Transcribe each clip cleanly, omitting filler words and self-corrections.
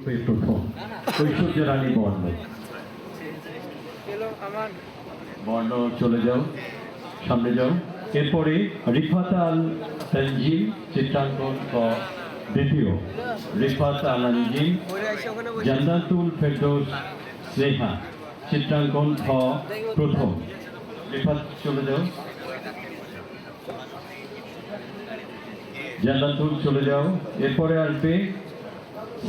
গ্রুপে প্রথম ঐশ্বর্য রানী বর্ণ। বর্ণ চলে যাও, সামনে যাও। এরপরে রিফাত আল তানজিম চিত্রাঙ্কন ক দ্বিতীয়, রিফাত আল তানজিম। জান্নাতুল ফেরদৌস স্নেহা চিত্রাঙ্কন খ প্রথম। রিফাত চলে যাও, জান্নাতুল চলে যাও। এরপরে আসবে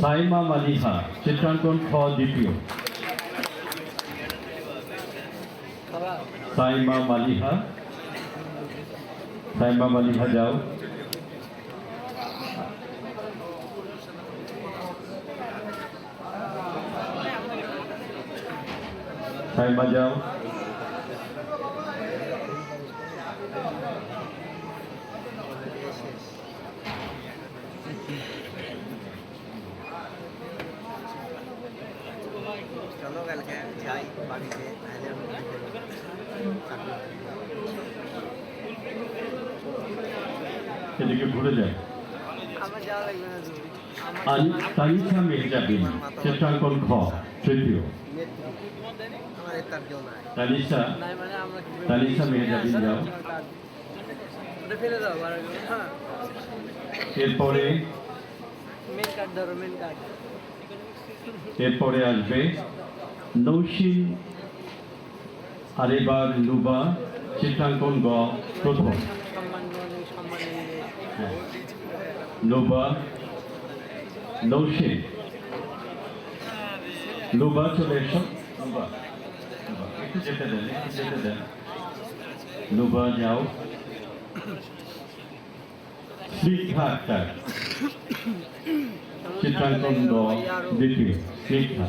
সাইমা মালিহা চিত্রাঙ্কন খ দ্বিতীয়, সাইমা মালিহা। সাইমা মালিহা যাও। সাইমা যাও। চলো কালকে যাই বাড়িতে। এদিকে ঘুরে যায়। আমার যাওয়া লাগবে না। তানিশা মেহজাবিন চিত্রাঙ্কন খ তৃতীয়, আমার তার কেউ নাই। তানিশা তানিশা মেহজাবিন যাও। ফেলে দাও। এরপরে মেন কার্ড ধরো, মেন কার্ড। এরপরে আসবে নৌশিন আরেবার লুবা চিত্রাঙ্কন গ প্রথম। হ্যাঁ, লুবা নৌশিন লুবা চলে এসো। লুবা একটু যেতে দেন, একটু যেতে দেন। লুবা যাও। স্নিগ্ধা আক্তার চিত্রাঙ্কন গ দ্বিতীয়, স্নিগ্ধা।